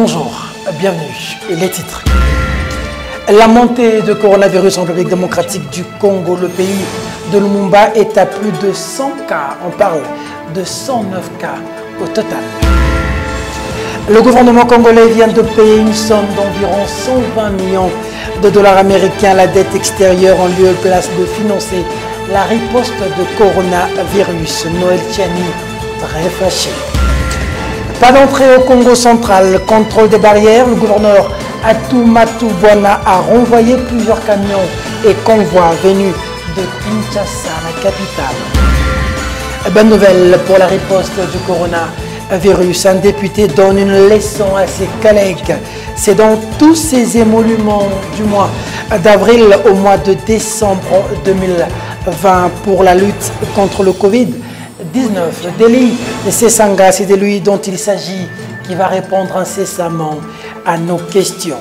Bonjour, bienvenue. Et les titres. La montée de coronavirus en République démocratique du Congo, le pays de Lumumba, est à plus de 100 cas. On parle de 109 cas au total. Le gouvernement congolais vient de payer une somme d'environ 120 millions de dollars américains à la dette extérieure en lieu et place de financer la riposte de coronavirus. Noël Tchani, très fâché. Pas d'entrée au Congo central, contrôle des barrières. Le gouverneur Atumatu Bwana a renvoyé plusieurs camions et convois venus de Kinshasa, la capitale. Bonne nouvelle pour la riposte du coronavirus. Un député donne une leçon à ses collègues. C'est dans tous ces émoluments du mois d'avril au mois de décembre 2020 pour la lutte contre le Covid-19. Deli Sesanga, c'est de lui dont il s'agit, qui va répondre incessamment à nos questions.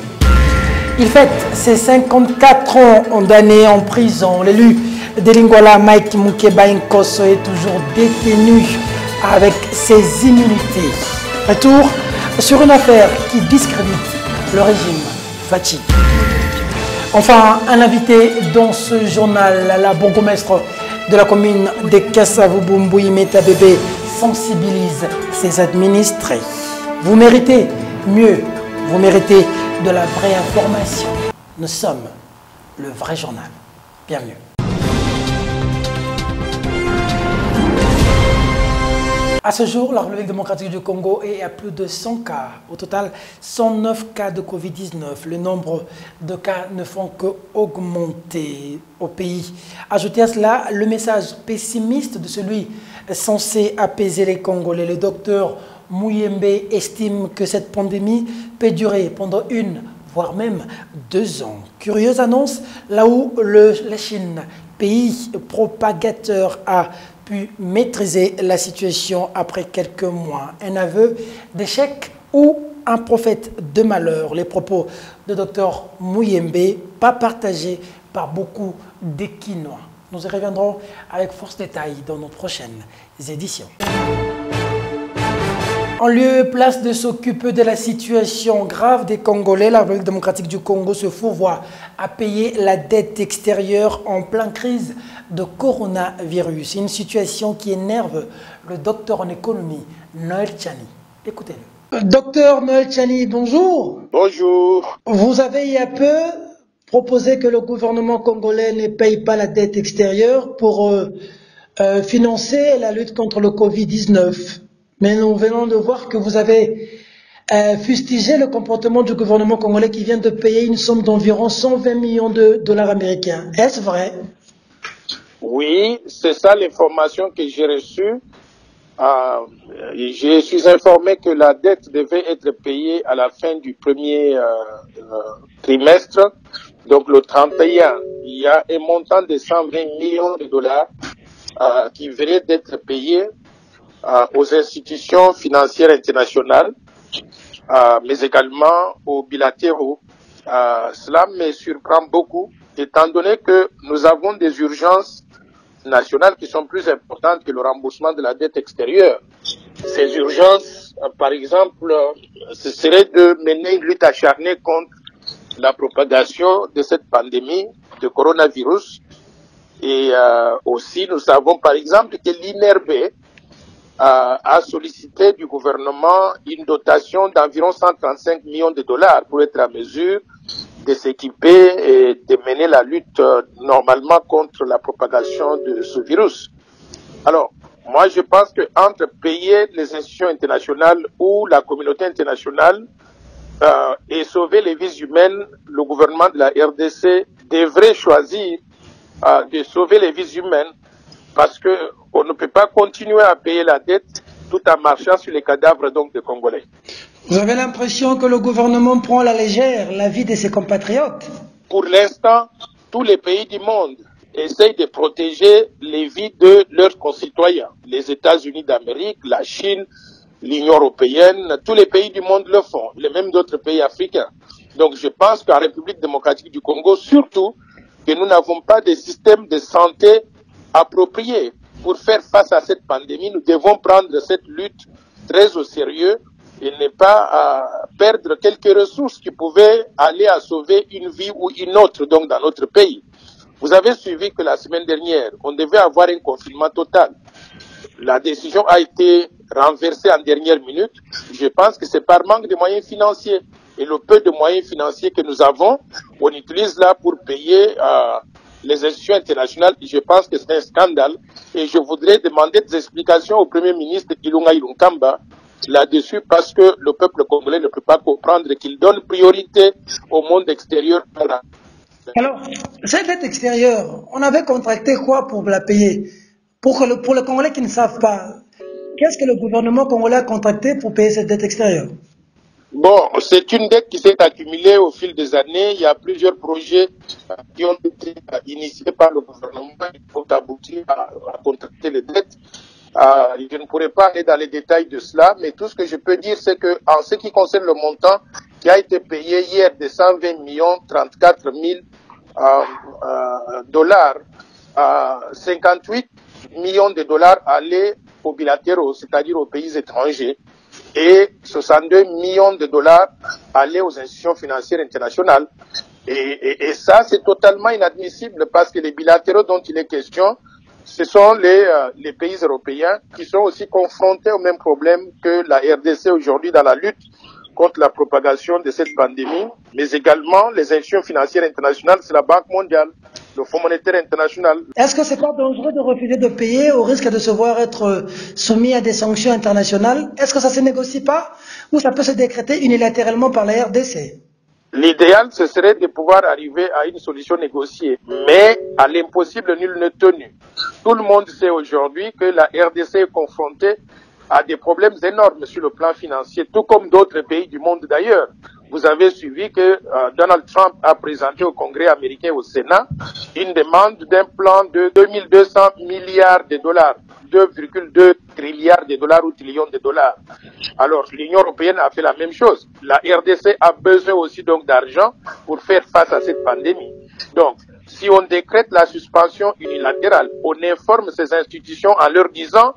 Il fête ses 54 ans d'années en prison. L'élu de Lingwala, Mike Mukeba Nkosso, est toujours détenu avec ses immunités. Retour sur une affaire qui discrédite le régime Fachi. Enfin, un invité dans ce journal, la bourgmestre de la commune de Kassavubu, Meta Bébé, sensibilise ses administrés. Vous méritez mieux, vous méritez de la vraie information. Nous sommes le vrai journal. Bienvenue. À ce jour, la République démocratique du Congo est à plus de 100 cas. Au total, 109 cas de Covid-19. Le nombre de cas ne font qu'augmenter au pays. Ajoutez à cela le message pessimiste de celui censé apaiser les Congolais. Le docteur Muyembe estime que cette pandémie peut durer pendant 1, voire même 2 ans. Curieuse annonce, là où la Chine, pays propagateur, a pu maîtriser la situation après quelques mois. Un aveu d'échec ou un prophète de malheur. Les propos de Dr Muyembe, pas partagés par beaucoup d'Équinois. Nous y reviendrons avec force détail dans nos prochaines éditions. En lieu et place de s'occuper de la situation grave des Congolais, la République démocratique du Congo se fourvoie à payer la dette extérieure en pleine crise de coronavirus. Une situation qui énerve le docteur en économie, Noël Tchani. Écoutez-le. Docteur Noël Tchani, bonjour. Bonjour. Vous avez il y a peu proposé que le gouvernement congolais ne paye pas la dette extérieure pour financer la lutte contre le Covid-19. Mais nous venons de voir que vous avez fustigé le comportement du gouvernement congolais qui vient de payer une somme d'environ 120 millions de dollars américains. Est-ce vrai? Oui, c'est ça l'information que j'ai reçue. Je suis informé que la dette devait être payée à la fin du premier trimestre. Donc le 31, il y a un montant de 120 millions de dollars qui venait d'être payé aux institutions financières internationales, mais également aux bilatéraux. Cela me surprend beaucoup, étant donné que nous avons des urgences nationales qui sont plus importantes que le remboursement de la dette extérieure. Ces urgences, par exemple, ce serait de mener une lutte acharnée contre la propagation de cette pandémie de coronavirus. Et aussi, nous savons par exemple que l'INRB a sollicité du gouvernement une dotation d'environ 135 millions de dollars pour être à mesure de s'équiper et de mener la lutte normalement contre la propagation de ce virus. Alors, moi je pense que entre payer les institutions internationales ou la communauté internationale et sauver les vies humaines, le gouvernement de la RDC devrait choisir de sauver les vies humaines, parce que on ne peut pas continuer à payer la dette tout en marchant sur les cadavres donc des Congolais. Vous avez l'impression que le gouvernement prend à la légère la vie de ses compatriotes? Pour l'instant, tous les pays du monde essayent de protéger les vies de leurs concitoyens. Les États-Unis d'Amérique, la Chine, l'Union européenne, tous les pays du monde le font, et même d'autres pays africains. Donc je pense qu'en République démocratique du Congo, surtout, que nous n'avons pas de système de santé approprié pour faire face à cette pandémie. Nous devons prendre cette lutte très au sérieux et ne pas perdre quelques ressources qui pouvaient aller à sauver une vie ou une autre donc dans notre pays. Vous avez suivi que la semaine dernière, on devait avoir un confinement total. La décision a été renversée en dernière minute. Je pense que c'est par manque de moyens financiers. Et le peu de moyens financiers que nous avons, on utilise là pour payer les institutions internationales. Je pense que c'est un scandale. Et je voudrais demander des explications au Premier ministre Ilunga Ilunkamba là-dessus, parce que le peuple congolais ne peut pas comprendre qu'il donne priorité au monde extérieur. Alors, cette dette extérieure, on avait contracté quoi pour la payer? Pour les Congolais qui ne savent pas, qu'est-ce que le gouvernement congolais a contracté pour payer cette dette extérieure? Bon, c'est une dette qui s'est accumulée au fil des années. Il y a plusieurs projets qui ont été initiés par le gouvernement pour aboutir à contracter les dettes. Je ne pourrais pas aller dans les détails de cela, mais tout ce que je peux dire, c'est que en ce qui concerne le montant qui a été payé hier de 120 millions 34 000 dollars, 58 millions de dollars allaient aux bilatéraux, c'est-à-dire aux pays étrangers, et 62 millions de dollars allaient aux institutions financières internationales. Et ça, c'est totalement inadmissible parce que les bilatéraux dont il est question, ce sont les pays européens qui sont aussi confrontés au même problème que la RDC aujourd'hui dans la lutte contre la propagation de cette pandémie, mais également les institutions financières internationales, c'est la Banque mondiale, le Fonds monétaire international. Est-ce que c'est pas dangereux de refuser de payer au risque de se voir être soumis à des sanctions internationales? Est-ce que ça se négocie pas ou ça peut se décréter unilatéralement par la RDC? L'idéal, ce serait de pouvoir arriver à une solution négociée, mais à l'impossible, nul n'est tenu. Tout le monde sait aujourd'hui que la RDC est confrontée à des problèmes énormes sur le plan financier, tout comme d'autres pays du monde d'ailleurs. Vous avez suivi que Donald Trump a présenté au Congrès américain et au Sénat une demande d'un plan de 2200 milliards de dollars, 2,2 trilliards de dollars ou trillions de dollars. Alors, l'Union européenne a fait la même chose. La RDC a besoin aussi donc d'argent pour faire face à cette pandémie. Donc, si on décrète la suspension unilatérale, on informe ces institutions en leur disant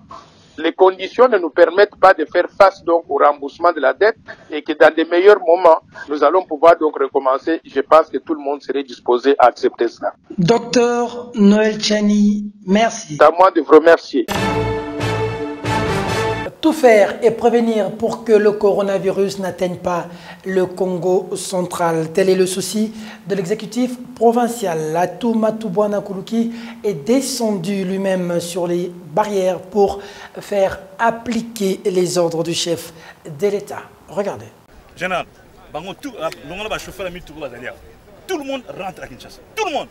les conditions ne nous permettent pas de faire face donc au remboursement de la dette et que dans des meilleurs moments, nous allons pouvoir donc recommencer. Je pense que tout le monde serait disposé à accepter cela. Docteur Noël Tchani, merci. C'est à moi de vous remercier. Tout faire et prévenir pour que le coronavirus n'atteigne pas le Congo central. Tel est le souci de l'exécutif provincial. Atumatu Bwana Kuluki est descendu lui-même sur les barrières pour faire appliquer les ordres du chef de l'État. Regardez. Général, tout le monde rentre à Kinshasa. Tout le monde.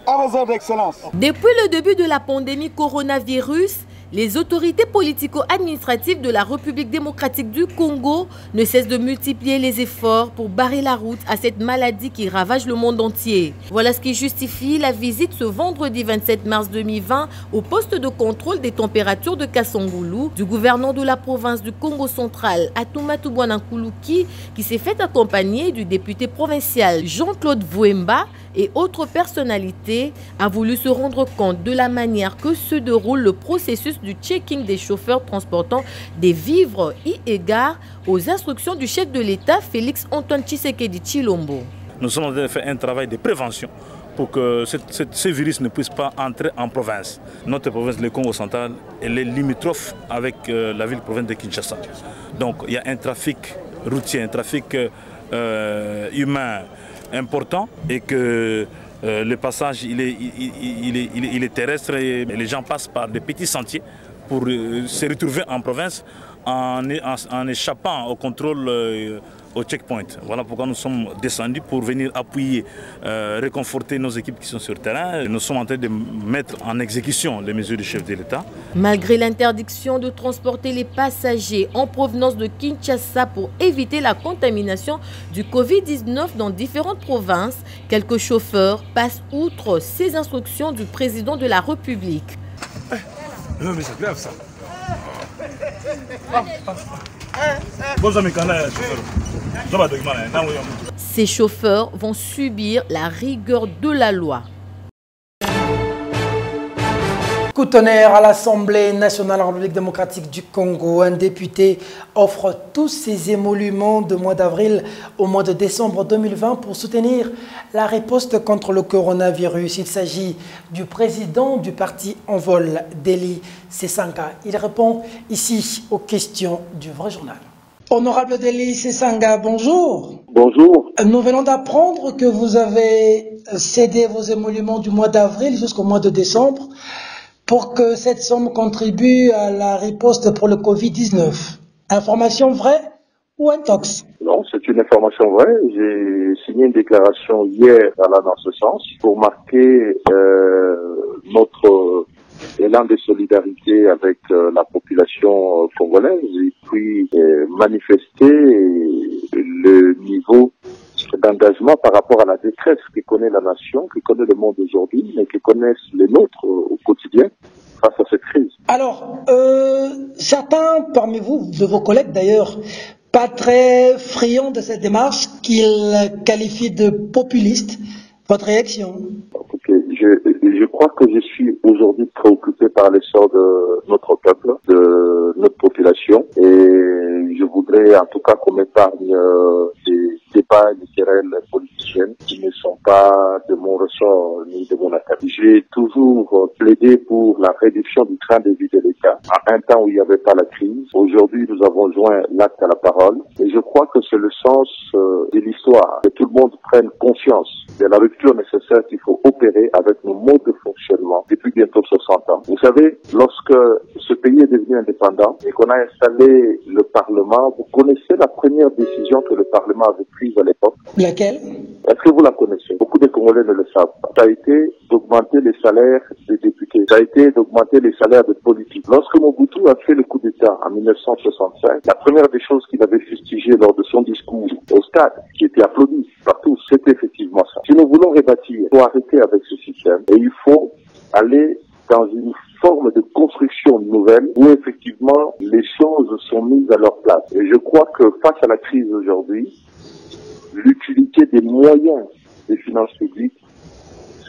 À vos ordres d'excellence. Depuis le début de la pandémie coronavirus, les autorités politico-administratives de la République démocratique du Congo ne cessent de multiplier les efforts pour barrer la route à cette maladie qui ravage le monde entier. Voilà ce qui justifie la visite ce vendredi 27 mars 2020 au poste de contrôle des températures de Kasongoulou du gouverneur de la province du Congo central, Atumatu Bwana Kuluki, qui s'est fait accompagner du député provincial Jean-Claude Vouemba et autres personnalités, a voulu se rendre compte de la manière que se déroule le processus du checking des chauffeurs transportant des vivres eu égard aux instructions du chef de l'État Félix Antoine Tshisekedi Tshilombo. Nous sommes en train de faire un travail de prévention pour que ce virus ne puisse pas entrer en province. Notre province, le Congo central, elle est limitrophe avec la ville-province de Kinshasa. Donc il y a un trafic routier, un trafic humain important et que le passage il est terrestre et les gens passent par des petits sentiers pour se retrouver en province en échappant au contrôle au checkpoint. Voilà pourquoi nous sommes descendus pour venir appuyer, réconforter nos équipes qui sont sur le terrain. Nous sommes en train de mettre en exécution les mesures du chef de l'État. Malgré l'interdiction de transporter les passagers en provenance de Kinshasa pour éviter la contamination du Covid-19 dans différentes provinces, quelques chauffeurs passent outre ces instructions du président de la République. Non mais c'est grave ça. Ces chauffeurs vont subir la rigueur de la loi. Coup de tonnerre à l'Assemblée nationale en République démocratique du Congo. Un député offre tous ses émoluments de mois d'avril au mois de décembre 2020 pour soutenir la riposte contre le coronavirus. Il s'agit du président du parti Envol, Deli Sesanga. Il répond ici aux questions du Vrai Journal. Honorable Deli Sesanga, bonjour. Bonjour. Nous venons d'apprendre que vous avez cédé vos émoluments du mois d'avril jusqu'au mois de décembre pour que cette somme contribue à la riposte pour le Covid-19. Information vraie ou intox? Non, c'est une information vraie. J'ai signé une déclaration hier allant dans ce sens pour marquer notre élan de solidarité avec la population congolaise et puis manifester le niveau d'engagement par rapport à la détresse que connaît la nation, que connaît le monde aujourd'hui, mais que connaissent les nôtres au quotidien face à cette crise. Alors, certains parmi vous, de vos collègues d'ailleurs, pas très friands de cette démarche, qu'ils qualifient de populiste. Votre réaction? Je crois que je suis aujourd'hui préoccupé par l'essor de notre peuple, de notre population, et je voudrais en tout cas qu'on m'épargne des débats littéraires politiciens qui ne sont pas de mon ressort ni de mon attaque. J'ai toujours plaidé pour la réduction du train de vie de l'État à un temps où il n'y avait pas la crise. Aujourd'hui, nous avons joint l'acte à la parole, et je crois que c'est le sens de l'histoire, que tout le monde prenne conscience de la rupture nécessaire qu'il faut opérer avec nos modes de fonctionnement depuis bientôt 60 ans. Vous savez, lorsque ce pays est devenu indépendant et qu'on a installé le Parlement, vous connaissez la première décision que le Parlement avait prise à l'époque? Laquelle? Est-ce que vous la connaissez? Beaucoup de Congolais ne le savent pas. Ça a été d'augmenter les salaires des députés. Ça a été d'augmenter les salaires des politiques. Lorsque Mobutu a fait le coup d'État en 1965, la première des choses qu'il avait fustigé lors de son discours au stade, qui était applaudi par tous, c'était effectivement ça. Si nous voulons rebâtir, il faut arrêter avec ce système et il faut aller dans une forme de construction nouvelle où effectivement les choses sont mises à leur place. Et je crois que face à la crise aujourd'hui, l'utilité des moyens des finances publiques,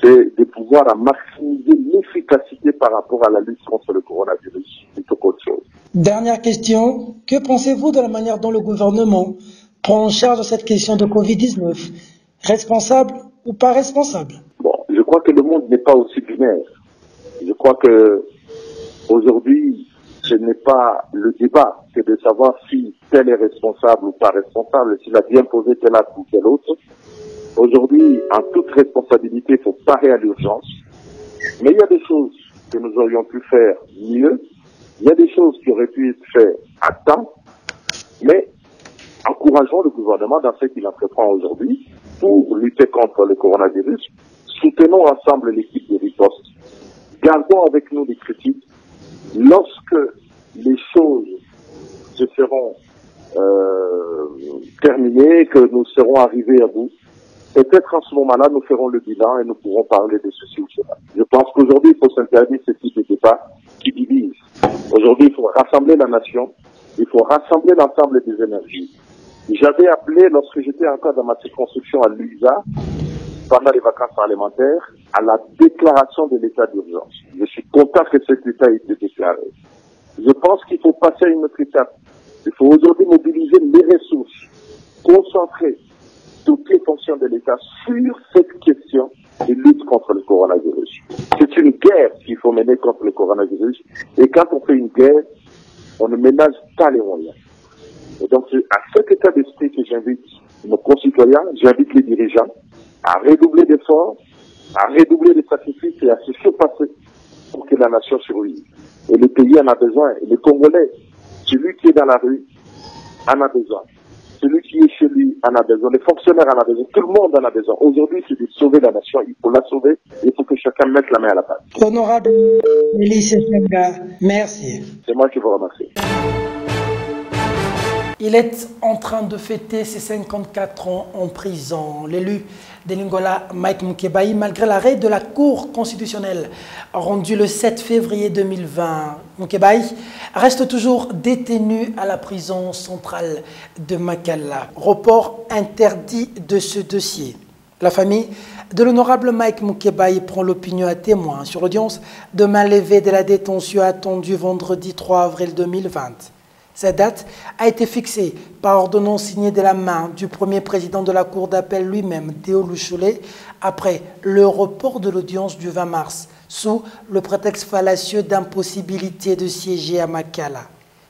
c'est de pouvoir maximiser l'efficacité par rapport à la lutte contre le coronavirus plutôt qu'autre chose. Dernière question, que pensez-vous de la manière dont le gouvernement prend en charge cette question de Covid-19? Responsable ou pas responsable? Bon, je crois que le monde n'est pas aussi binaire. Je crois que aujourd'hui, ce n'est pas le débat, c'est de savoir si tel est responsable ou pas responsable, s'il a bien posé tel acte ou tel autre. Aujourd'hui, en toute responsabilité, il faut parer à l'urgence. Mais il y a des choses que nous aurions pu faire mieux. Il y a des choses qui auraient pu être faites à temps. Mais encourageons le gouvernement dans ce qu'il entreprend aujourd'hui pour lutter contre le coronavirus. Soutenons ensemble l'équipe de riposte. Gardons avec nous des critiques. Lorsque les choses se seront terminées, que nous serons arrivés à bout, peut-être en ce moment-là, nous ferons le bilan et nous pourrons parler de ceci ou cela. Je pense qu'aujourd'hui, il faut s'interdire ce type de débat qui divise. Aujourd'hui, il faut rassembler la nation, il faut rassembler l'ensemble des énergies. J'avais appelé, lorsque j'étais encore dans ma circonscription à Luisa, pendant les vacances parlementaires, à la déclaration de l'état d'urgence. Je suis content que cet état ait été déclaré. Je pense qu'il faut passer à une autre étape. Il faut aujourd'hui mobiliser les ressources, concentrer toutes les fonctions de l'État sur cette question de lutte contre le coronavirus. C'est une guerre qu'il faut mener contre le coronavirus. Et quand on fait une guerre, on ne ménage pas les moyens. Et donc, c'est à cet état d'esprit que j'invite nos concitoyens, j'invite les dirigeants à redoubler d'efforts, à redoubler de sacrifices et à se surpasser pour que la nation survive. Et le pays en a besoin. Et les Congolais, celui qui est dans la rue, en a besoin. Celui qui est chez lui en a besoin. Les fonctionnaires en a besoin. Tout le monde en a besoin. Aujourd'hui, c'est de sauver la nation. Il faut la sauver. Il faut que chacun mette la main à la pâte. Honorable Deli Sesanga, merci. C'est moi qui vous remercie. Il est en train de fêter ses 54 ans en prison. L'élu de l'Angola, Mike Mukebai, malgré l'arrêt de la Cour constitutionnelle rendu le 7 février 2020, Mukebai reste toujours détenu à la prison centrale de Makala. Report interdit de ce dossier. La famille de l'honorable Mike Mukebai prend l'opinion à témoin sur l'audience de mainlevée de la détention attendue vendredi 3 avril 2020. Cette date a été fixée par ordonnance signée de la main du premier président de la Cour d'appel lui-même, Déo Louchoulé, après le report de l'audience du 20 mars, sous le prétexte fallacieux d'impossibilité de siéger à Makala.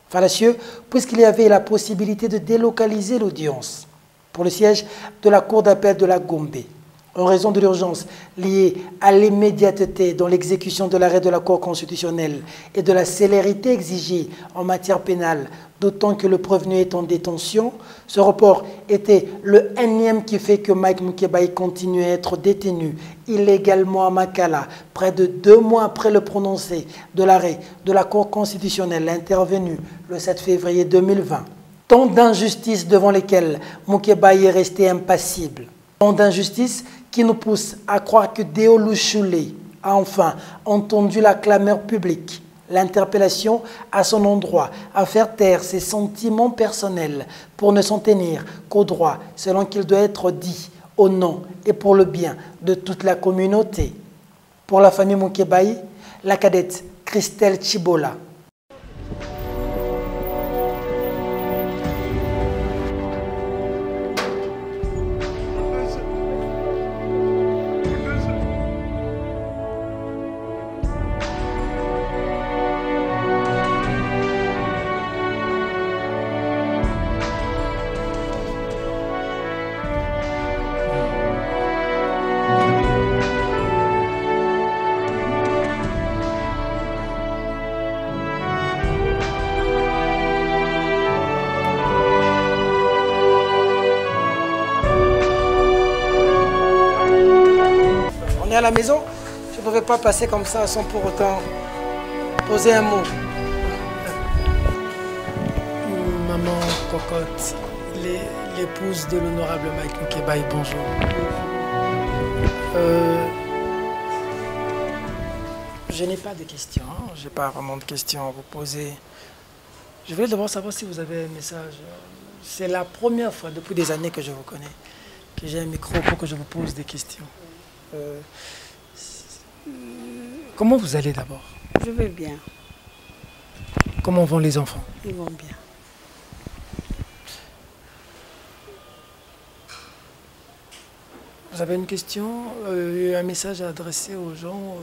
Fallacieux, puisqu'il y avait la possibilité de délocaliser l'audience pour le siège de la Cour d'appel de la Gombe. En raison de l'urgence liée à l'immédiateté dans l'exécution de l'arrêt de la Cour constitutionnelle et de la célérité exigée en matière pénale, d'autant que le prévenu est en détention, ce report était le énième qui fait que Mike Mukebai continue à être détenu illégalement à Makala, près de 2 mois après le prononcé de l'arrêt de la Cour constitutionnelle intervenu le 7 février 2020. Tant d'injustices devant lesquelles Mukebai est resté impassible. Tant d'injustices qui nous poussent à croire que Déo Louchoulé a enfin entendu la clameur publique, l'interpellation à son endroit, à faire taire ses sentiments personnels pour ne s'en tenir qu'au droit selon qu'il doit être dit, au nom et pour le bien de toute la communauté. Pour la famille Mukebai, la cadette Christelle Chibola. À la maison, je ne pouvais pas passer comme ça sans pour autant poser un mot. Maman Cocotte, l'épouse de l'honorable Mike Mukebai, bonjour. Je n'ai pas de questions, je n'ai pas vraiment de questions à vous poser. Je voulais d'abord savoir si vous avez un message. C'est la première fois depuis des années que je vous connais que j'ai un micro pour que je vous pose des questions. Comment vous allez d'abord? Je vais bien. Comment vont les enfants? Ils vont bien. Vous avez une question, un message à adresser aux gens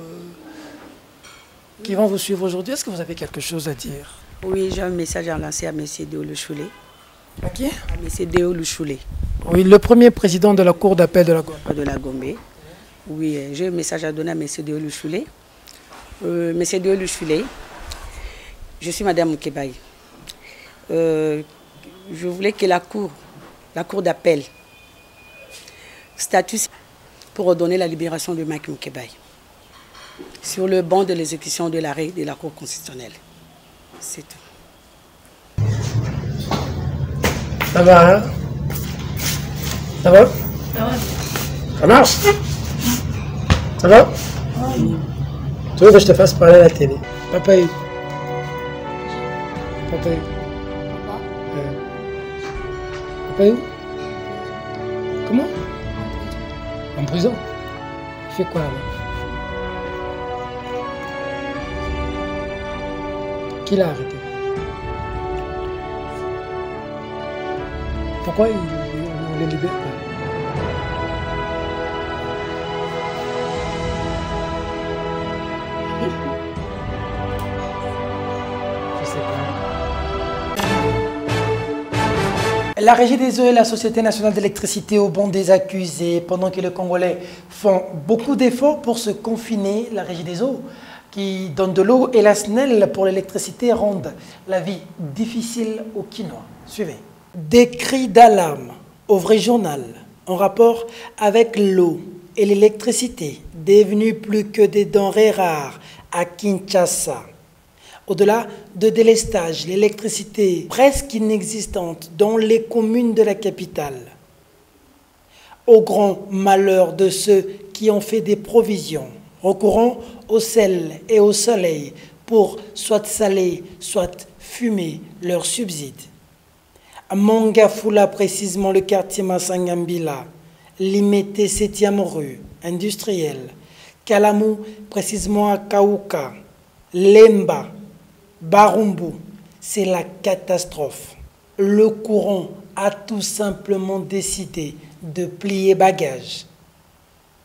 qui vont vous suivre aujourd'hui? Est-ce que vous avez quelque chose à dire? Oui, j'ai un message à lancer à M. Déo Louchoulé. À qui? À M. Déo Louchoulé. Oui, le premier président de la Cour d'appel de la Gombe. De la Gombe. Oui, j'ai un message à donner à M. Déo Louchoulé. M. Déo Louchoulé, je suis Madame Mukebai. Je voulais que la Cour d'appel statue pour ordonner la libération de Mike Mukebai sur le banc de l'exécution de l'arrêt de la Cour constitutionnelle. C'est tout. Ça va, hein? Ça va? Ça marche? Ça va? Tu veux que je te fasse parler à la télé? Papa est où? Papa est où? Papa est où? Comment? En prison. Il fait quoi là-bas? Qui l'a arrêté? Pourquoi on les libère pas? La Régie des eaux et la Société nationale d'électricité au banc des accusés. Pendant que les Congolais font beaucoup d'efforts pour se confiner, la Régie des eaux, qui donne de l'eau, et la SNEL pour l'électricité, rendent la vie difficile aux Kinois. Suivez. Des cris d'alarme au vrai journal en rapport avec l'eau et l'électricité, devenues plus que des denrées rares à Kinshasa. Au-delà de délestage, l'électricité presque inexistante dans les communes de la capitale. Au grand malheur de ceux qui ont fait des provisions, recourant au sel et au soleil pour soit saler, soit fumer leurs subsides. À Mangafula, précisément le quartier Massangambila, Limete 7e rue, industrielle, Kalamou, précisément à Kaouka, Lemba, Barumbu, c'est la catastrophe. Le courant a tout simplement décidé de plier bagage.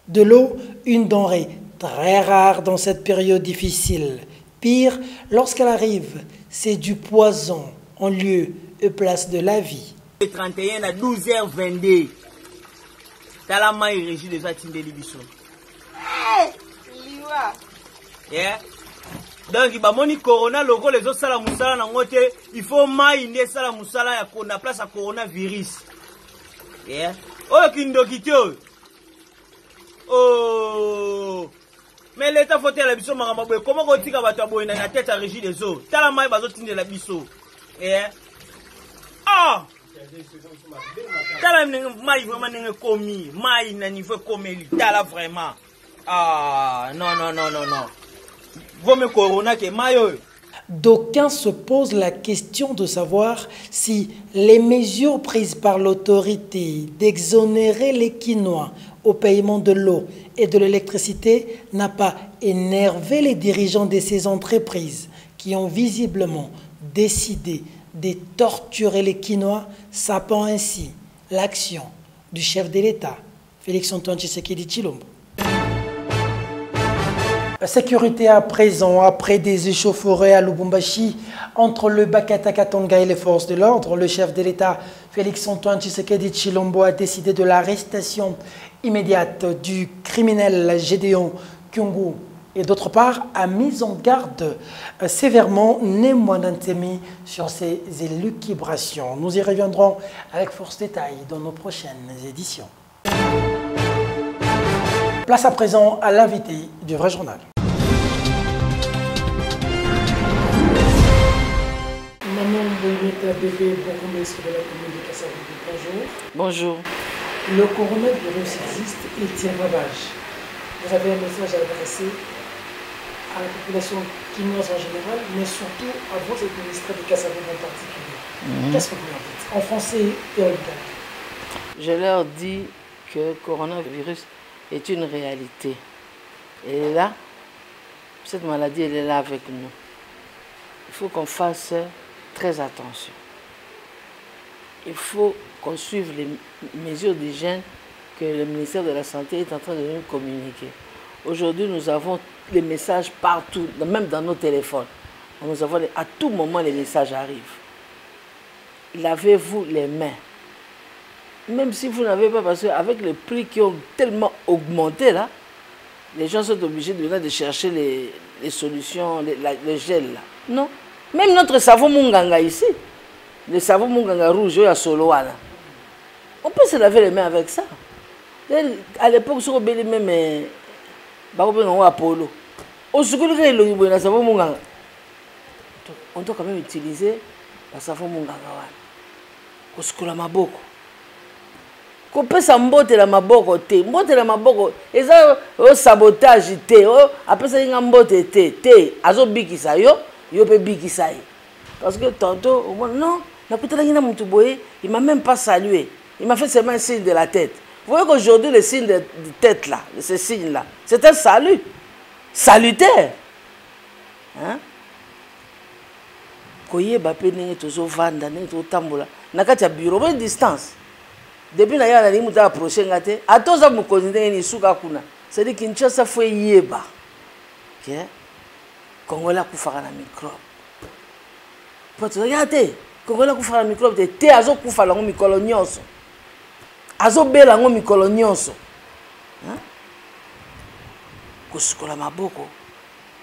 De l'eau, une denrée très rare dans cette période difficile. Pire, lorsqu'elle arrive, c'est du poison en lieu et place de la vie. Le 31 à 12h22. Talama et Régie des Atindeli Bisso. Yeah. Donc, il corona, logo les autres salas moussala nangote, il faut maïner sala moussala ya kona place à coronavirus. Yeah. Oh, kindokitio. Oh. Mais l'État faut la biso maramabwe. Comment on dit qu'à boy na tête à Régie des eaux. Talama bazo tinde la biso. Yeah. Ah. Tala mai vraiment n'engue commis, mai na niveau commis. Tala vraiment. Ah non. D'aucuns se posent la question de savoir si les mesures prises par l'autorité d'exonérer les Quinois au paiement de l'eau et de l'électricité n'a pas énervé les dirigeants de ces entreprises qui ont visiblement décidé de torturer les Quinois, sapant ainsi l'action du chef de l'État, Félix-Antoine Tshisekedi Tshilombo. La sécurité à présent, après des échauffourées à Lubumbashi entre le Bakata Katanga et les forces de l'ordre, le chef de l'État, Félix-Antoine Tshisekedi Tshilombo, a décidé de l'arrestation immédiate du criminel Gédéon Kyungu et d'autre part a mis en garde sévèrement Nemwanantemi sur ses élucubrations. Nous y reviendrons avec force détail dans nos prochaines éditions. Place à présent à l'invité du Vrai Journal. Maman Bouyeta bébé bourgmestre de la commune de Kasavubu, bonjour. Bonjour. Le coronavirus existe, il tient ravage. Vous avez un message à adresser à la population quinoise en général, mais surtout à vos administrés de Kasavubu en particulier. Qu'est-ce que vous leur dites en français et en italien? Je leur dis que le coronavirus est une réalité. Elle est là. Cette maladie, elle est là avec nous. Il faut qu'on fasse très attention. Il faut qu'on suive les mesures d'hygiène que le ministère de la Santé est en train de nous communiquer. Aujourd'hui, nous avons les messages partout, même dans nos téléphones. Nous avons à tout moment, les messages arrivent. Lavez-vous les mains. Même si vous n'avez pas, parce qu'avec les prix qui ont tellement augmenté, là, les gens sont obligés de chercher les solutions, le gel. Là. Non. Même notre savon Munganga ici, le savon Munganga rouge, il y a Soloana. On peut se laver les mains avec ça. À l'époque, sur le même Apollo, on doit quand même utiliser le savon Munganga. On se coule maboko. Qu'on peut s'emboter la maboko te. Mbote la maboko. Et ça, au sabotage te. Après ça, il y a mbote te. Te. Azo bikisa yo. Yo pe bikisa yo. Parce que tantôt, non. Il m'a même pas salué. Il m'a fait seulement un signe de la tête. Vous voyez qu'aujourd'hui, le signe de tête là, ce signe-là, c'est un salut. Salutaire. Hein? Koye bape nenge tozo vanda, nenge to tambola. Nakati ya bureau, bonne distance. Depuis na yana limu ta approcher ngate, atoza mukonzi ndenge ni suka kuna. C'est-à-dire Kinshasa faut yeba. OK? Kongola kufaka na microbe. Poto regardez, Kongola kufaka na microbe te azo kufa lango mikolo nyonso. Azo bela ngo mikolo nyonso. Hein? Kosukola maboko.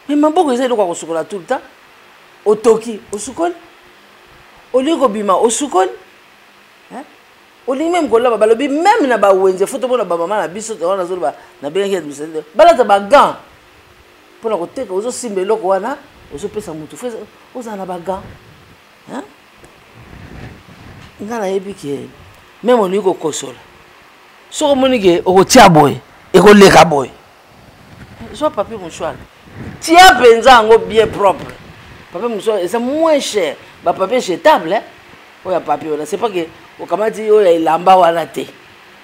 Mais maboko ezali kwa kosukola tout le temps. Otoki, osukoli. Oliko bima osukoli. Hein? Oli même kola balobi même na ba wenze photo bona ba mama na biso na zolo ba na bengi administrateur. Balata ba gant. Pour la koteka ozo simbe loko wana, ozo pesa mutu frère, oza na ba gant. Hein? Ngala yebi ke même on liko kosola. So monike o tia boy, e ko leka boy. Soit papier mouchoir. Tia penza ngo bien propre. Papier mouchoir, c'est moins cher. Ba papier jetable hein. Oya papier là, c'est pas que au kamati oya ilamba wana te.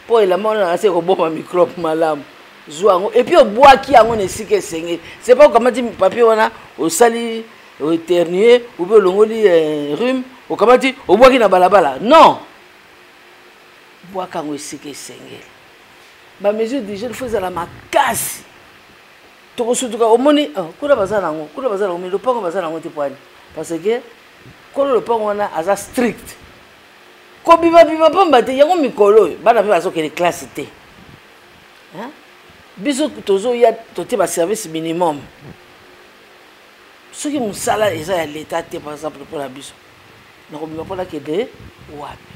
po elamba wana ase koboma microbe malamu zwa yango et puis obwaki yango na esika esengeli c'est pas okamati papier wana osali éternuer ou bien olongoli rhume okamati obwaki na balabala non bwaka yango esika esengeli bamesure d'hygiène faut ezala makasi tokosutuka omoni kuna baza nango mais lopango baza nango te poani parce que kolo lopango wana aza strict kobiba pamba te yango mikolo oyo bana mpe bazokende classe te biso tozoya totie baservice minimum soki mosala eza ya leta te par exemple mpona biso nakobima mpona kende wapi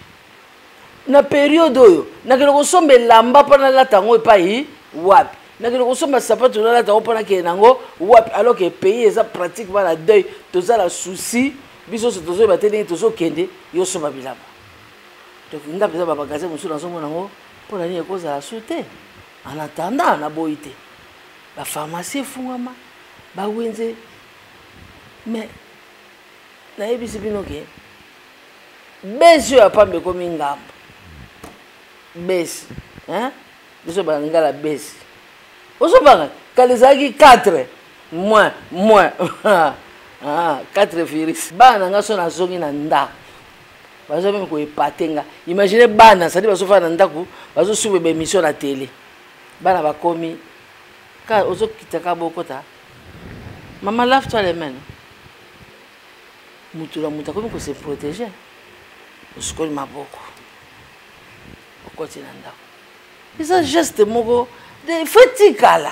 na periode oyo nakende kosomba elamba mpona lata yango epai wapi nakende kosomba sapato nalata yango mpona kende nango wapi alors que pays eza pratiquement na deuil toza na souci biso so tozoyeba te ndenge tozokende yosomba bilamba donc nga mpenza babagasin mosusu nazomona yango mpona nini ekozala su te en attendant naboyi te bapharmacie efungwama bawenze mais nayebisi bino ke besi oyo apambe ekomi ngambo besi biso balingala besi ozobanga kala ezalaki 4 moins 4 virus bana na nga so nazongi na ndako bazo meme koepate nga imagine bana sadi bazofana na ndako bazosuba baémission na télé bana bakomi ka ozokitaka bokota mama lave-toi les mains mutu la mutu akomi kose protéger osukoli maboko okoti na ndako eza geste moko fo etikala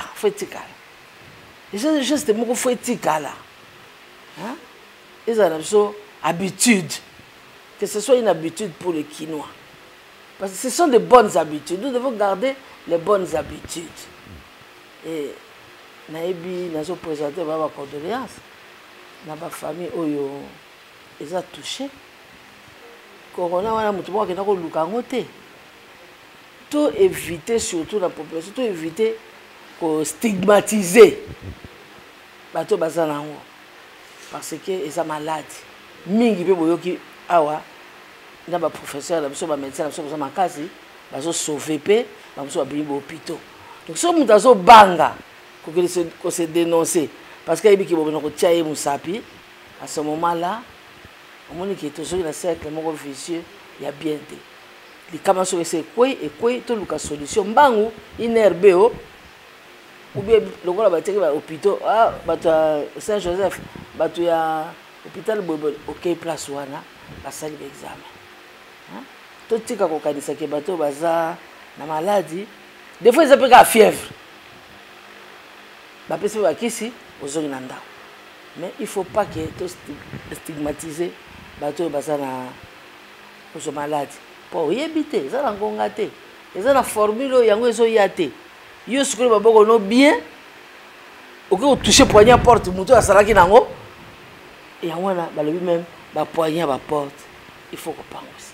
eza geste moko fo etikala eza na biso habitude que ce soit une habitude pour les Quinois. Parce que ce sont de bonnes habitudes. Nous devons garder les bonnes habitudes. Et naebi nazo présenter ma condoléance na ba famille oyo eza touché. Corona wana mutu moko akenda koluka yango te. To éviter surtout la population, to éviter ko stigmatiser bato baza nango parce que eza malade. Mingi pe boyoki awa na ba professeur na biso ba médecin na biso baza makasi bazo sauver pe ba biso ba bibo hôpitaux donc so mutu azo banga ko se dénoncer parce que ibiki bobo ko tia ye musapi à ce moment là on moni que toujours la cercle moko vicieux ya bien te li kama so ese kwei to luka solution mbangu inerbe ou bien lokola ba teke ba hôpitaux bato Saint Joseph bato ya hôpital bobo OK place wana basali l'examen totika kokanisa ke bato baza na maladie des fois ils appellent la fièvre bapesi bakisi ozongi na ndako mais il faut pas que to stigmatiser bato baza na ozo maladie po yebite eza na ngonga te eza na formule yango ezoya te yo sukuli baboko no bien oke toucher poignard porte muto asalaki nango et yango na balobi même ba poignard ba porte il faut qu'on pense aussi.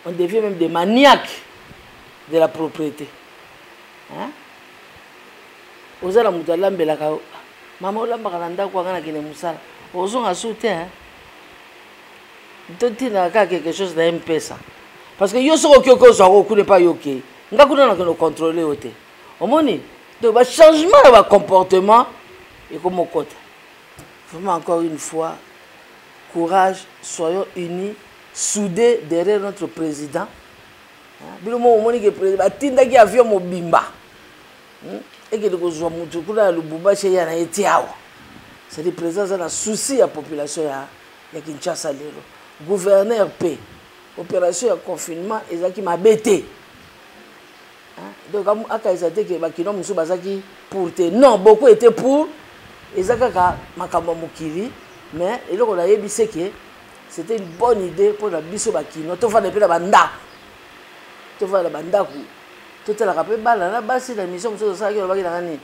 On devient même des maniaques de la propriété. Oza la mutu alambelaka mama olambaka na ndako anga na kene musala ozonga su te totina kaka quelque chose na mpesa parce que yo soko okoki ozwaka okune pa yoke nga kuna na kene ocontrôle yo te omoni donc bachangement ya bacomportement ekomokota vraiment encore une fois courage, soyons unis, soudés derrière notre président. Bilo mo moni ke président atinda ki avion mobimba. Et que le kozwa mutu kula lubumba chez ya na etiawo. C'est le président ça na souci ya population ya Kinshasa lelo. Gouverneur P. Opération ya confinement ezaki mabete. Donc aka ezate ke bakino musu bazaki pour te non beaucoup étaient pour ezaka makambo mokili. Mais il a dit que c'était une bonne idée pour la biso bakino to fa depuis la banda to fa la banda ku to te la rappelle bala na basi la mission de ça qui va gagner.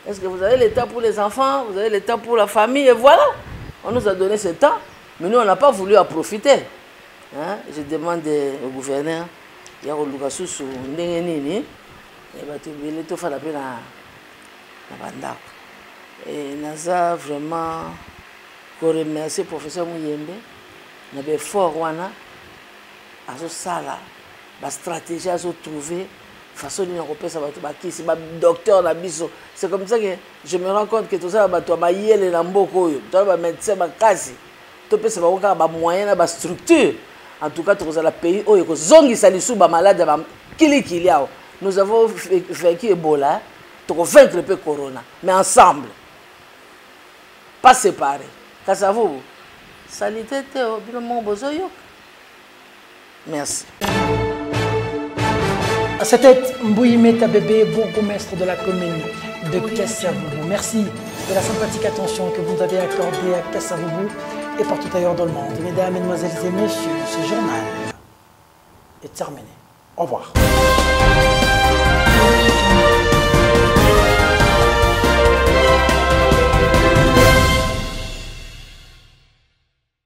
Est-ce que vous avez le temps pour les enfants, vous avez le temps pour la famille et voilà, on nous a donné ce temps mais nous on n'a pas voulu en profiter. Je demande au gouverneur il y a Luka Susu ndenge nini et ba to bele to fa la pena na banda et naza vraiment remercier professeur Mouyembe na be fort wana azo sala stratégie à trouver façon de repérer bakisi ba docteur na biso. C'est comme ça que je me rends compte que tout ça bato ba yele na mboko oyo to ba médecin bakasi to pesa ba ka ba moyen na ba structure. En tout cas, tous les pays oyo ko zongi salisu ba malade ba kili yao. Nous avons vaincu Ebola, to vaincre le corona, mais ensemble. Pas séparés. Kasavo. Salité teo bino mo bozoyo. Merci. C'était Mbouimeta Bébé, bourgmestre de la commune de Kasavubu. Merci de la sympathique attention que vous avez accordée à Kasavubu et partout ailleurs dans le monde. Mesdames, Mesdemoiselles et Messieurs, ce journal est terminé. Au revoir.